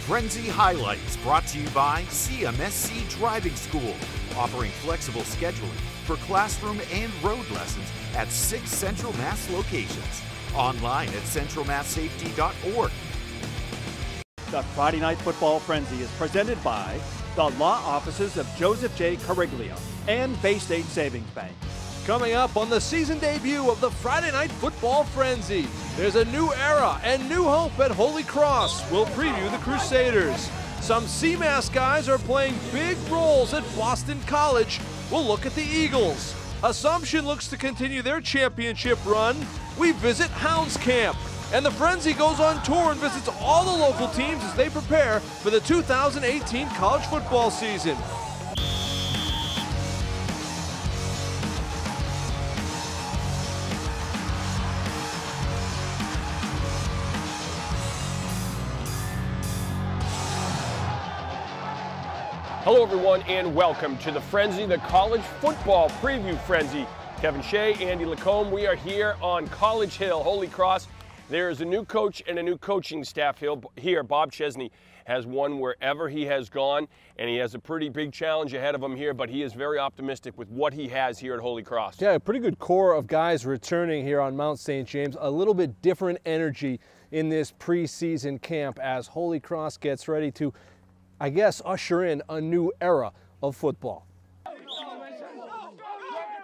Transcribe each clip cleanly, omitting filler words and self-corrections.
Frenzy Highlights, brought to you by CMSC Driving School, offering flexible scheduling for classroom and road lessons at 6 Central Mass locations. Online at centralmasssafety.org. The Friday Night Football Frenzy is presented by the law offices of Joseph J. Cariglio and Bay State Savings Bank. Coming up on the season debut of the Friday Night Football Frenzy, there's a new era and new hope at Holy Cross. We'll preview the Crusaders. Some CMass guys are playing big roles at Boston College. We'll look at the Eagles. Assumption looks to continue their championship run. We visit Hounds Camp. And the Frenzy goes on tour and visits all the local teams as they prepare for the 2018 college football season. Hello everyone and welcome to the Frenzy, the college football preview frenzy. Kevin Shea, Andy Lacombe, we are here on College Hill, Holy Cross. There is a new coach and a new coaching staff here. Bob Chesney has won wherever he has gone, and he has a pretty big challenge ahead of him here, but he is very optimistic with what he has here at Holy Cross. Yeah, a pretty good core of guys returning here on Mount St. James. A little bit different energy in this preseason camp as Holy Cross gets ready to, I guess, usher in a new era of football.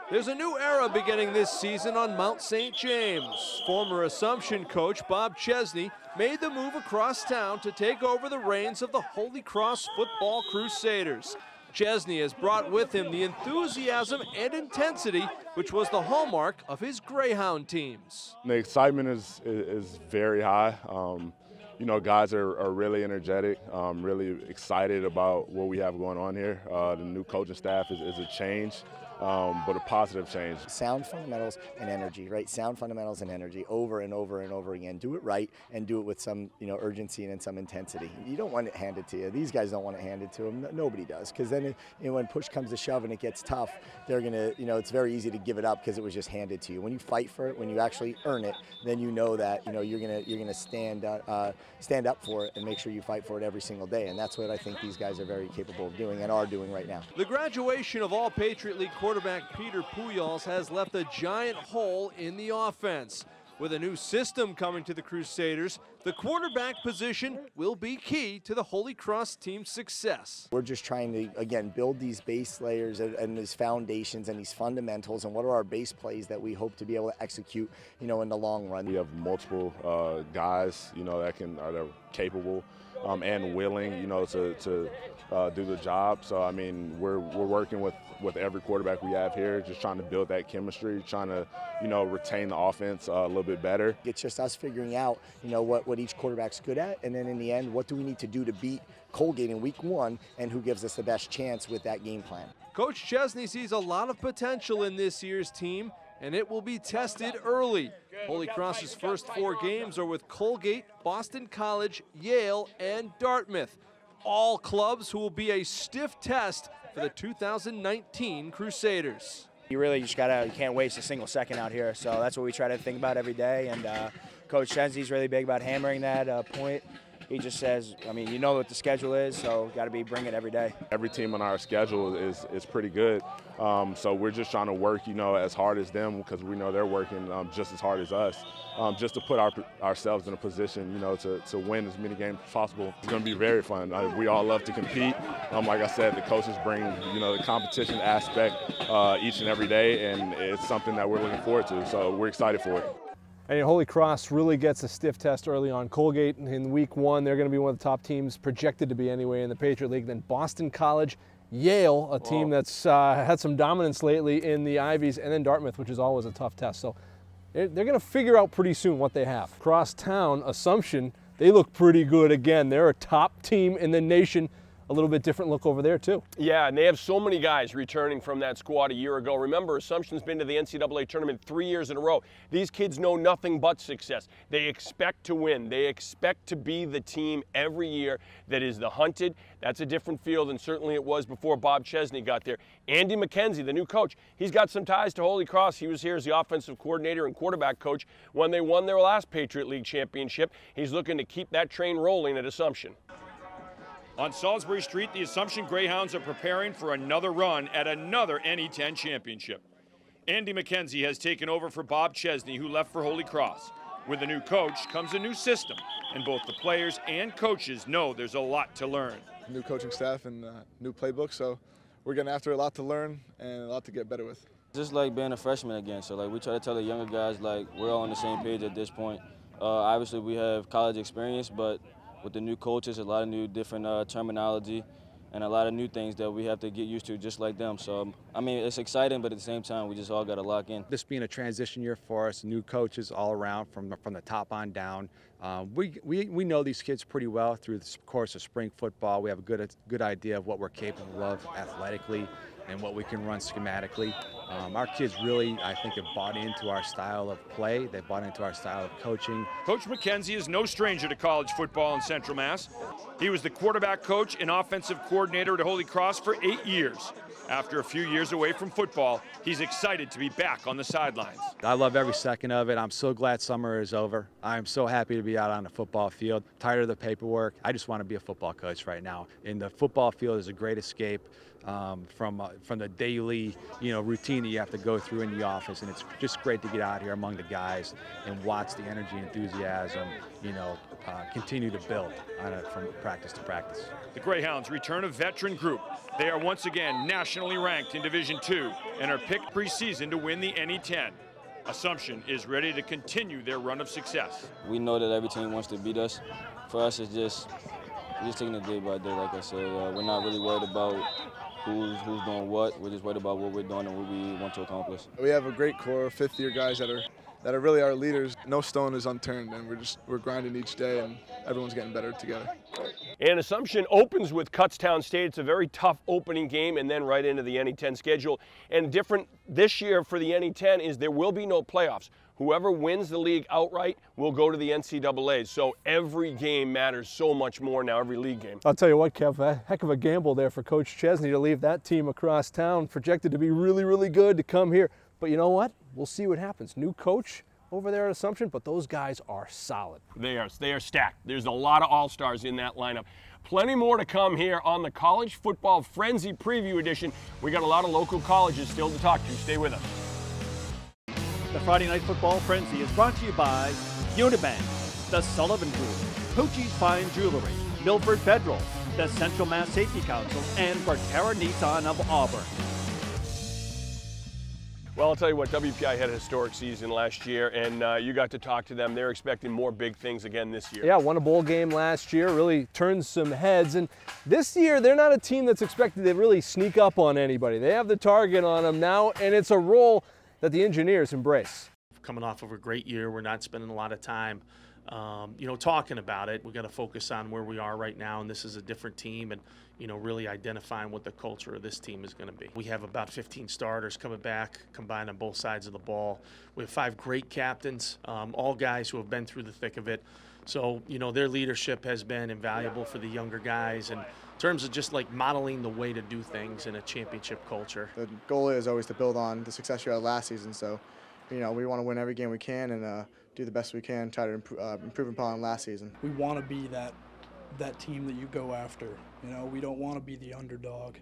There's a new era beginning this season on Mount St. James. Former Assumption coach Bob Chesney made the move across town to take over the reins of the Holy Cross Football Crusaders. Chesney has brought with him the enthusiasm and intensity which was the hallmark of his Greyhound teams. The excitement is very high. You know, guys are really energetic, really excited about what we have going on here. The new coaching staff is a change, but a positive change. Sound fundamentals and energy, right? Sound fundamentals and energy over and over and over again. Do it right and do it with some, urgency and some intensity. You don't want it handed to you. These guys don't want it handed to them. Nobody does, because then when push comes to shove and it gets tough, they're gonna, it's very easy to give it up because it was just handed to you. When you fight for it, when you actually earn it, then you know that you're gonna stand up for it and make sure you fight for it every single day. And that's what I think these guys are very capable of doing and are doing right now. The graduation of All Patriot League quarterback Peter Pujols has left a giant hole in the offense. With a new system coming to the Crusaders, the quarterback position will be key to the Holy Cross team's success. We're just trying to, again, build these base layers and these foundations and these fundamentals, and what are our base plays that we hope to be able to execute, in the long run. We have multiple guys, that are capable and willing, to do the job. So, I mean, we're working with every quarterback we have here, just trying to build that chemistry, trying to, retain the offense a little bit better. It's just us figuring out, what each quarterback's good at, and then in the end, what do we need to do to beat Colgate in week 1, and who gives us the best chance with that game plan. Coach Chesney sees a lot of potential in this year's team, and it will be tested early. Holy Cross's first 4 games are with Colgate, Boston College, Yale, and Dartmouth. All clubs who will be a stiff test for the 2019 Crusaders. You can't waste a single second out here, so that's what we try to think about every day, and Coach Chesney's really big about hammering that point. He just says, you know what the schedule is, so got to be bring it every day. Every team on our schedule is pretty good, so we're just trying to work, as hard as them, because we know they're working just as hard as us, just to put ourselves in a position, to win as many games as possible. It's going to be very fun. We all love to compete. Like I said, the coaches bring, the competition aspect each and every day, and it's something that we're looking forward to, so we're excited for it. And Holy Cross really gets a stiff test early on. Colgate in week 1, they're going to be one of the top teams, projected to be anyway, in the Patriot League. Then Boston College, Yale, a team that's had some dominance lately in the Ivies, and then Dartmouth, which is always a tough test. So they're going to figure out pretty soon what they have. Cross town, Assumption, they look pretty good again. They're a top team in the nation. A little bit different look over there too. Yeah, and they have so many guys returning from that squad a year ago. Remember, Assumption's been to the NCAA tournament 3 years in a row. These kids know nothing but success. They expect to win. They expect to be the team every year that is the hunted. That's a different feel than certainly it was before Bob Chesney got there. Andy McKenzie, the new coach, he's got some ties to Holy Cross. He was here as the offensive coordinator and quarterback coach when they won their last Patriot League championship. He's looking to keep that train rolling at Assumption. On Salisbury Street, the Assumption Greyhounds are preparing for another run at another NE10 championship. Andy McKenzie has taken over for Bob Chesney, who left for Holy Cross. With a new coach comes a new system, and both the players and coaches know there's a lot to learn. New coaching staff and new playbook, so we're getting after a lot to learn and a lot to get better with. Just like being a freshman again, so like we try to tell the younger guys like we're all on the same page at this point. Obviously we have college experience, but with the new coaches, a lot of new different terminology and a lot of new things that we have to get used to just like them. So, I mean, it's exciting, but at the same time, we just all got to lock in. This being a transition year for us, new coaches all around from the top on down. We know these kids pretty well through the course of spring football. We have a good idea of what we're capable of athletically and what we can run schematically. Our kids really, I think, have bought into our style of play. They've bought into our style of coaching. Coach McKenzie is no stranger to college football in Central Mass. He was the quarterback coach and offensive coordinator at Holy Cross for 8 years. After a few years away from football, he's excited to be back on the sidelines. I love every second of it. I'm so glad summer is over. I'm so happy to be out on the football field. Tired of the paperwork. I just want to be a football coach right now. And the football field is a great escape from the daily, routine that you have to go through in the office. And it's just great to get out here among the guys and watch the energy, enthusiasm, continue to build on it from practice to practice. The Greyhounds return a veteran group. They are once again nationally ranked in Division II and are picked preseason to win the NE10. Assumption is ready to continue their run of success. We know that every team wants to beat us. For us, we're just taking it day by day, like I said. We're not really worried about who's doing what. We're just worried about what we're doing and what we want to accomplish. We have a great core of fifth-year guys that are really our leaders. No stone is unturned, and we're grinding each day, and everyone's getting better together. And Assumption opens with Kutztown State. It's a very tough opening game and then right into the NE10 schedule. And different this year for the NE10 is there will be no playoffs. Whoever wins the league outright will go to the NCAA. So every game matters so much more now, every league game. I'll tell you what, Kev, a heck of a gamble there for Coach Chesney to leave that team across town, projected to be really, really good, to come here. But you know what? We'll see what happens. New coach over there at Assumption, but those guys are solid. They are stacked. There's a lot of all-stars in that lineup. Plenty more to come here on the College Football Frenzy Preview Edition. We got a lot of local colleges still to talk to. Stay with us. The Friday Night Football Frenzy is brought to you by Unibank, the Sullivan Group, Pucci's Fine Jewelry, Milford Federal, the Central Mass Safety Council, and Bertera Nissan of Auburn. Well, I'll tell you what, WPI had a historic season last year, and you got to talk to them. They're expecting more big things again this year. Yeah, won a bowl game last year, really turned some heads. And this year, they're not a team that's expected to really sneak up on anybody. They have the target on them now, and it's a role that the Engineers embrace. Coming off of a great year, we're not spending a lot of time talking about it. We've got to focus on where we are right now, and this is a different team, and really identifying what the culture of this team is going to be. We have about 15 starters coming back, combined on both sides of the ball. We have 5 great captains, all guys who have been through the thick of it. So, their leadership has been invaluable for the younger guys, and in terms of just like modeling the way to do things in a championship culture. The goal is always to build on the success you had last season, so we want to win every game we can and do the best we can, try to improve upon last season. We want to be that team that you go after. We don't want to be the underdog.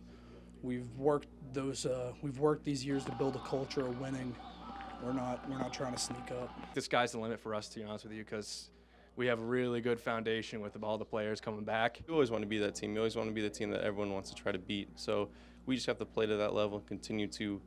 We've worked these years to build a culture of winning. We're not trying to sneak up. The sky's the limit for us, to be honest with you, because we have a really good foundation with all the players coming back. You always want to be that team. You always want to be the team that everyone wants to try to beat. So we just have to play to that level, continue to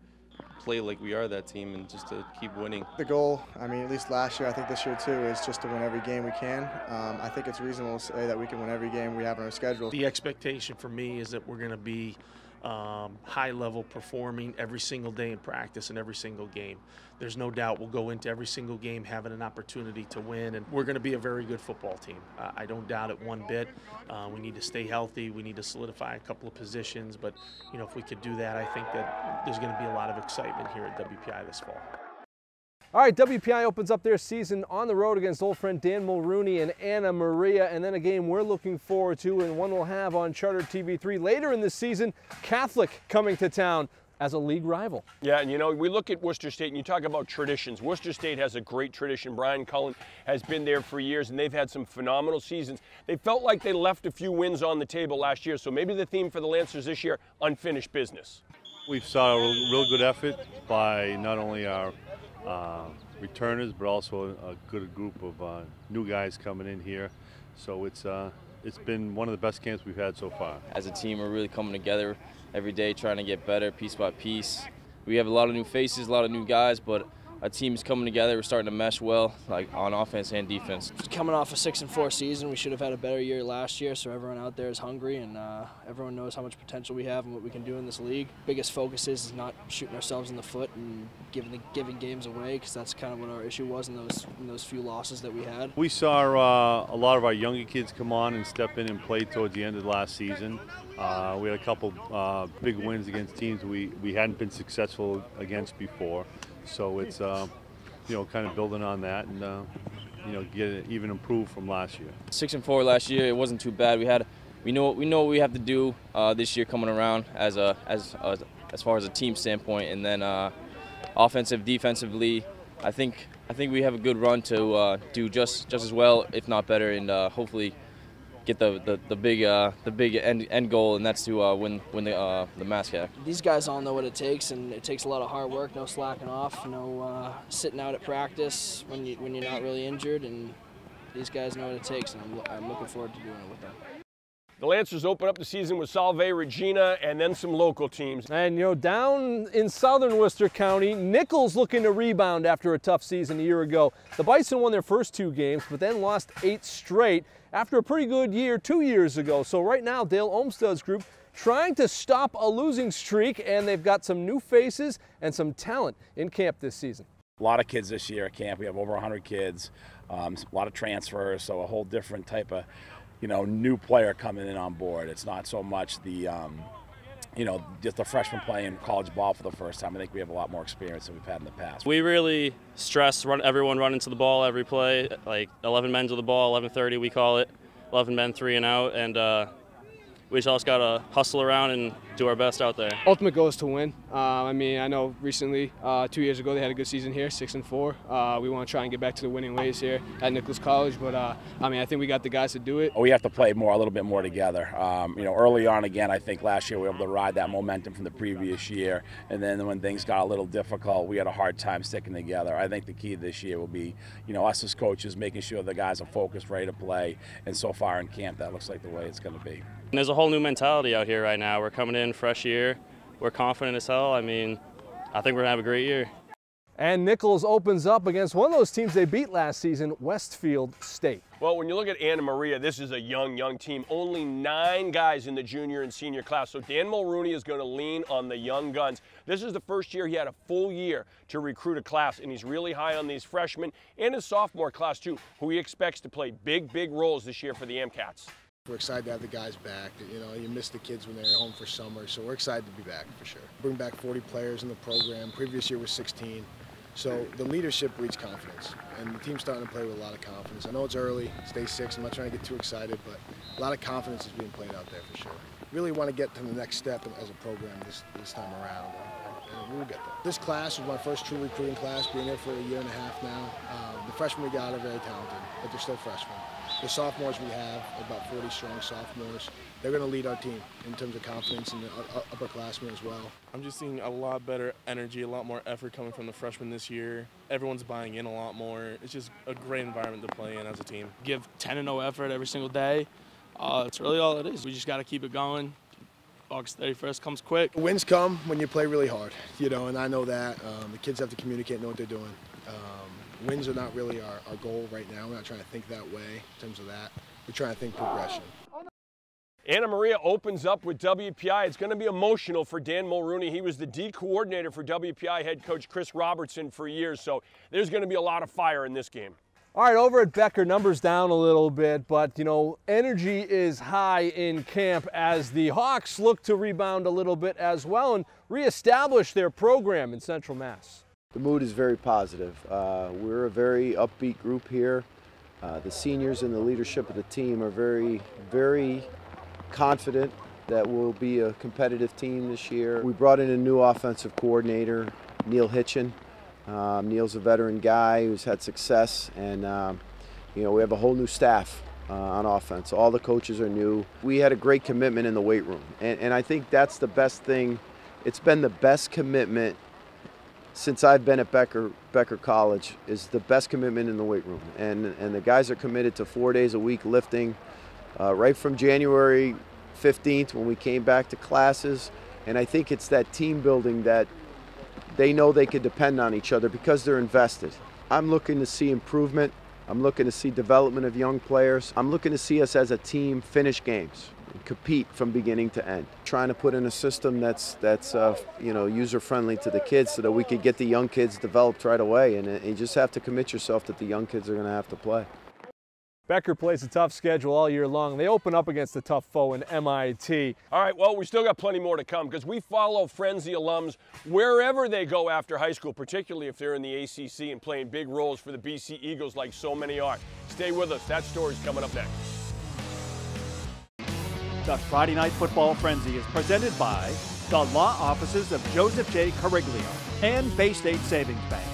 play like we are that team, and just to keep winning. The goal, at least last year, I think this year too, is just to win every game we can. I think it's reasonable to say that we can win every game we have on our schedule. The expectation for me is that we're going to be high-level performing every single day in practice and every single game. There's no doubt we'll go into every single game having an opportunity to win, and we're going to be a very good football team. I don't doubt it one bit. We need to stay healthy. We need to solidify a couple of positions, but if we could do that, I think that there's going to be a lot of excitement here at WPI this fall. All right, WPI opens up their season on the road against old friend Dan Mulrooney and Anna Maria, and then a game we're looking forward to and one we'll have on Charter TV3 later in the season, Catholic coming to town. as a league rival. Yeah, and you know, we look at Worcester State and you talk about traditions. Worcester State has a great tradition. Brian Cullen has been there for years and they've had some phenomenal seasons. They felt like they left a few wins on the table last year, so maybe the theme for the Lancers this year, unfinished business. We saw a real good effort by not only our returners, but also a good group of new guys coming in here. So it's been one of the best camps we've had so far. As a team, we're really coming together every day, trying to get better piece by piece. We have a lot of new faces, a lot of new guys, but our team's coming together. We're starting to mesh well, like on offense and defense. Coming off a 6-4 season, we should have had a better year last year, so everyone out there is hungry and everyone knows how much potential we have and what we can do in this league. Biggest focus is not shooting ourselves in the foot and giving games away, because that's kind of what our issue was in those few losses that we had. We saw a lot of our younger kids come on and step in and play towards the end of last season. We had a couple big wins against teams we hadn't been successful against before. So it's you know, kind of building on that and you know, get it even improved from last year. 6-4 last year, it wasn't too bad. We know what we have to do this year coming around as far as a team standpoint, and then offensive, defensively, I think we have a good run to do just as well, if not better, and hopefully get the big end goal, and that's to win the MassCAC. These guys all know what it takes, and it takes a lot of hard work, no slacking off, no sitting out at practice when you're not really injured, and these guys know what it takes, and I'm looking forward to doing it with them. The Lancers open up the season with Salve, Regina, and then some local teams. And, you know, down in southern Worcester County, Nichols looking to rebound after a tough season a year ago. The Bison won their first 2 games, but then lost 8 straight after a pretty good year 2 years ago. So right now, Dale Olmsted's group trying to stop a losing streak, and they've got some new faces and some talent in camp this season. A lot of kids this year at camp. We have over 100 kids, a lot of transfers, so a whole different type of, you know, new player coming in on board. It's not so much the, you know, just a freshman playing college ball for the first time. I think we have a lot more experience than we've had in the past. We really stress everyone running to the ball every play, like 11 men to the ball, 11:30 we call it, 11 men 3 and out, and we just got to hustle around and do our best out there. Ultimate goal is to win. I mean, I know recently, 2 years ago, they had a good season here, 6-4. We want to try and get back to the winning ways here at Nichols College, but I mean, I think we got the guys to do it. We have to play a little bit more together. You know, early on, again, I think last year we were able to ride that momentum from the previous year, and then when things got a little difficult, we had a hard time sticking together. I think the key this year will be, you know, us as coaches making sure the guys are focused, ready to play, and so far in camp, that looks like the way it's going to be. And there's a whole new mentality out here right now. We're coming in fresh year. We're confident as hell. I mean, I think we're going to have a great year. And Nichols opens up against one of those teams they beat last season, Westfield State. Well, when you look at Anna Maria, this is a young team. Only 9 guys in the junior and senior class. So Dan Mulrooney is going to lean on the young guns. This is the first year he had a full year to recruit a class, and he's really high on these freshmen and his sophomore class too, who he expects to play big roles this year for the MCATs. We're excited to have the guys back. You know, you miss the kids when they're home for summer, so we're excited to be back for sure. Bring back 40 players in the program. Previous year was 16. So the leadership breeds confidence, and the team's starting to play with a lot of confidence. I know it's early, it's day 6. I'm not trying to get too excited, but a lot of confidence is being played out there for sure. Really want to get to the next step as a program this time around, and we'll get there. This class was my first true recruiting class, being there for a year and a half now. The freshmen we got are very talented, but they're still freshmen. The sophomores we have, about 40 strong sophomores, they're going to lead our team in terms of confidence and the upperclassmen as well. I'm just seeing a lot better energy, a lot more effort coming from the freshmen this year. Everyone's buying in a lot more. It's just a great environment to play in as a team. Give 10-0 effort every single day. It's really all it is. We just got to keep it going. August 31st comes quick. Wins come when you play really hard, you know, and I know that. The kids have to communicate, know what they're doing. Wins are not really our goal right now. We're not trying to think that way in terms of that. We're trying to think progression. Anna Maria opens up with WPI. It's going to be emotional for Dan Mulrooney. He was the D coordinator for WPI head coach Chris Robertson for years, so there's going to be a lot of fire in this game. All right, over at Becker, numbers down a little bit, but, you know, energy is high in camp as the Hawks look to rebound a little bit as well and reestablish their program in Central Mass. The mood is very positive. We're a very upbeat group here. The seniors and the leadership of the team are very confident that we'll be a competitive team this year. We brought in a new offensive coordinator, Neil Hitchin. Neil's a veteran guy who's had success, and we have a whole new staff on offense. All the coaches are new. We had a great commitment in the weight room, and I think that's the best thing. It's been the best commitment since I've been at Becker College, is the best commitment in the weight room. And the guys are committed to 4 days a week lifting right from January 15th when we came back to classes. And I think it's that team building that they know they can depend on each other because they're invested. I'm looking to see improvement. I'm looking to see development of young players. I'm looking to see us as a team finish games and compete from beginning to end. Trying to put in a system that's user-friendly to the kids so that we could get the young kids developed right away. And you just have to commit yourself that the young kids are going to have to play. Becker plays a tough schedule all year long. They open up against a tough foe in MIT. All right, well, we still got plenty more to come because we follow Frenzy alums wherever they go after high school, particularly if they're in the ACC and playing big roles for the BC Eagles like so many are. Stay with us. That story's coming up next. The Friday Night Football Frenzy is presented by the law offices of Joseph J. Cariglio and Bay State Savings Bank.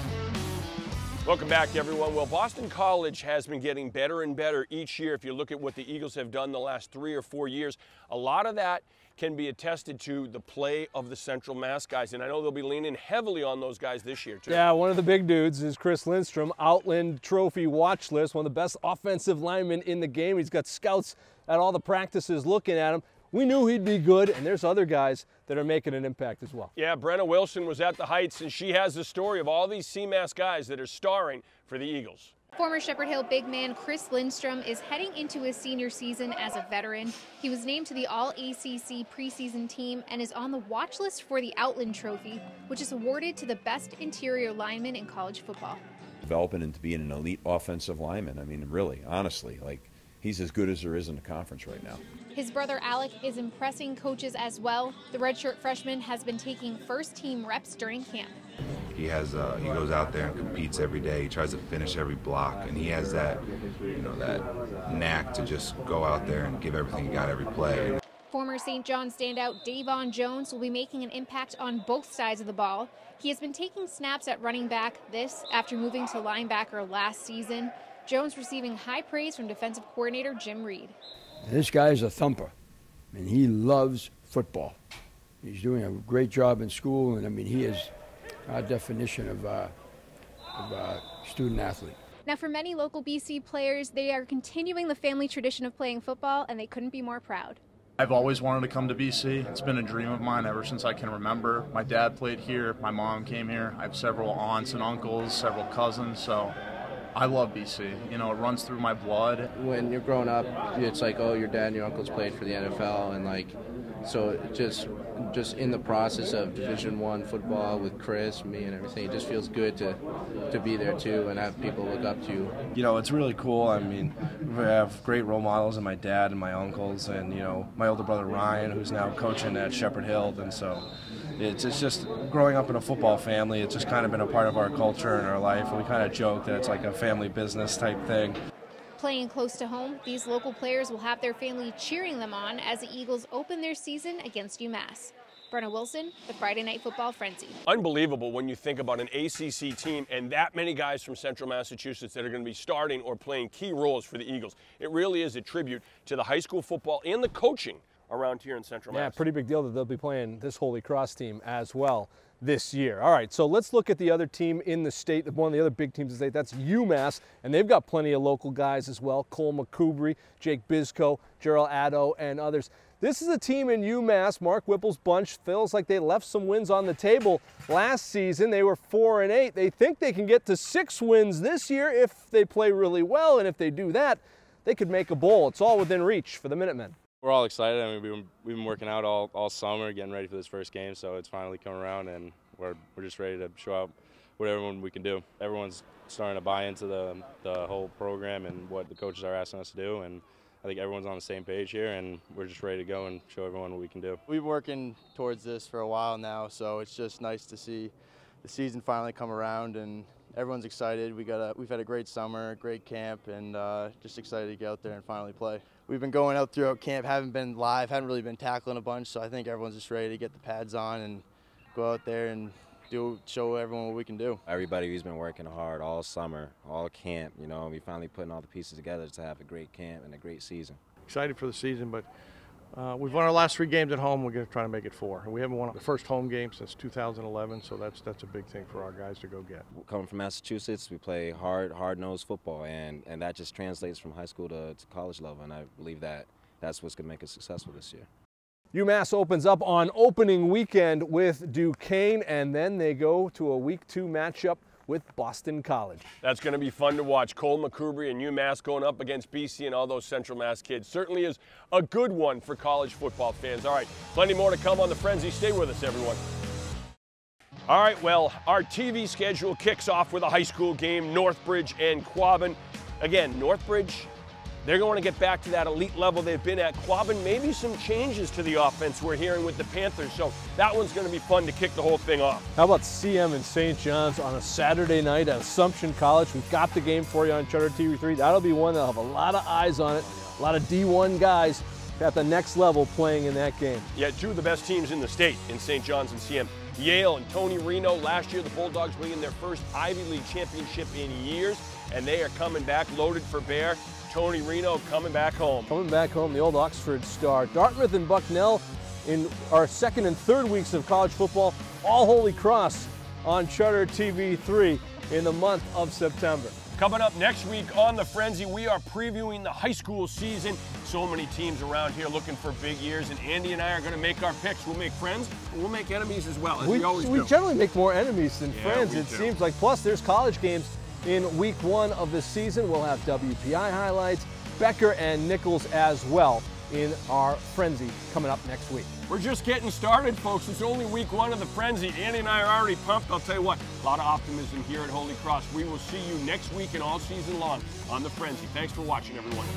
Welcome back, everyone. Well, Boston College has been getting better and better each year. If you look at what the Eagles have done the last 3 or 4 years, a lot of that can be attested to the play of the Central Mass guys, and I know they'll be leaning heavily on those guys this year, too. Yeah, one of the big dudes is Chris Lindstrom, Outland Trophy watch list, one of the best offensive linemen in the game. He's got scouts at all the practices looking at him. We knew he'd be good, and there's other guys that are making an impact as well. Yeah, Brenna Wilson was at the Heights, and she has the story of all these CMass guys that are starring for the Eagles. Former Shepherd Hill big man Chris Lindstrom is heading into his senior season as a veteran. He was named to the All-ACC preseason team and is on the watch list for the Outland Trophy, which is awarded to the best interior lineman in college football. Developing into being an elite offensive lineman, I mean, really, honestly, he's as good as there is in the conference right now. His brother Alec is impressing coaches as well. The redshirt freshman has been taking first-team reps during camp. He goes out there and competes every day. He tries to finish every block, and he has that, that knack to just go out there and give everything he got every play. Former St. John standout Davon Jones will be making an impact on both sides of the ball. He has been taking snaps at running back, this after moving to linebacker last season. Jones receiving high praise from defensive coordinator Jim Reed. This guy is a thumper, and he loves football. He's doing a great job in school, and I mean, he is our definition of a student athlete. Now, for many local BC players, they are continuing the family tradition of playing football, and they couldn't be more proud. I've always wanted to come to BC. It's been a dream of mine ever since I can remember. My dad played here, my mom came here. I have several aunts and uncles, several cousins, so I love BC. You know, it runs through my blood. When you're growing up, it's like, oh, your dad and your uncles played for the NFL, and so just in the process of Division I football with Chris, me, and everything, it just feels good to be there too and have people look up to you. You know, it's really cool. I mean, we have great role models in my dad and my uncles, and my older brother Ryan, who's now coaching at Shepherd Hill, and so. It's just growing up in a football family. It's just kind of been a part of our culture and our life, and we kind of joke that it's like a family business type thing. Playing close to home, these local players will have their family cheering them on as the Eagles open their season against UMass. Brenna Wilson, the Friday Night Football Frenzy. Unbelievable when you think about an ACC team and that many guys from Central Massachusetts that are going to be starting or playing key roles for the Eagles. It really is a tribute to the high school football and the coaching around here in Central Mass. Yeah, pretty big deal that they'll be playing this Holy Cross team as well this year. All right, so let's look at the other team in the state, one of the other big teams in the state. That's UMass, and they've got plenty of local guys as well. Cole McCoubry, Jake Bizko, Gerald Addo, and others. This is a team in UMass. Mark Whipple's bunch feels like they left some wins on the table last season. They were 4-8. They think they can get to 6 wins this year if they play really well, and if they do that, they could make a bowl. It's all within reach for the Minutemen. We're all excited. I mean, we've been working out all summer, getting ready for this first game, so it's finally come around, and we're just ready to show out what everyone we can do. Everyone's starting to buy into the whole program and what the coaches are asking us to do, and I think everyone's on the same page here, and we're just ready to go and show everyone what we can do. We've been working towards this for a while now, so it's just nice to see the season finally come around, and everyone's excited. We've had a great summer, great camp, and just excited to get out there and finally play. we've been going out throughout camp, haven't been live, haven't really been tackling a bunch, so I think everyone's just ready to get the pads on and go out there and show everyone what we can do. Everybody's been working hard all summer, all camp, you know, we finally putting all the pieces together to have a great camp and a great season. Excited for the season, but we've won our last 3 games at home. We're going to try to make it 4. And we haven't won the first home game since 2011, so that's a big thing for our guys to go get. Coming from Massachusetts, we play hard-nosed football, and that just translates from high school to college level, and I believe that's what's going to make us successful this year. UMass opens up on opening weekend with Duquesne, and then they go to a Week 2 matchup with Boston College. That's going to be fun to watch. Cole McCoubry and UMass going up against BC and all those Central Mass kids. Certainly is a good one for college football fans. All right, plenty more to come on the Frenzy. Stay with us, everyone. All right, well, our TV schedule kicks off with a high school game, Northbridge and Quabbin. Again, Northbridge, they're going to get back to that elite level they've been at. Quabbin, maybe some changes to the offense we're hearing with the Panthers, so that one's going to be fun to kick the whole thing off. How about CM and St. John's on a Saturday night at Assumption College? We've got the game for you on Charter TV3. That'll be one that'll have a lot of eyes on it, a lot of D1 guys at the next level playing in that game. Yeah, 2 of the best teams in the state in St. John's and CM. Yale and Tony Reno. Last year, the Bulldogs winning their first Ivy League championship in years, and they are coming back loaded for bear. Tony Reno coming back home. Coming back home, the old Oxford Star. Dartmouth and Bucknell in our 2nd and 3rd weeks of college football, all Holy Cross on Charter TV3 in the month of September. Coming up next week on The Frenzy, we are previewing the high school season. So many teams around here looking for big years, and Andy and I are going to make our picks. We'll make friends, and we'll make enemies as well, as we always do. We generally make more enemies than friends, it seems like. Plus, there's college games in week 1 of the season. We'll have WPI highlights, Becker and Nichols as well in our Frenzy coming up next week. We're just getting started, folks. It's only week 1 of the Frenzy. Andy and I are already pumped. I'll tell you what, a lot of optimism here at Holy Cross. We will see you next week and all season long on the Frenzy. Thanks for watching, everyone.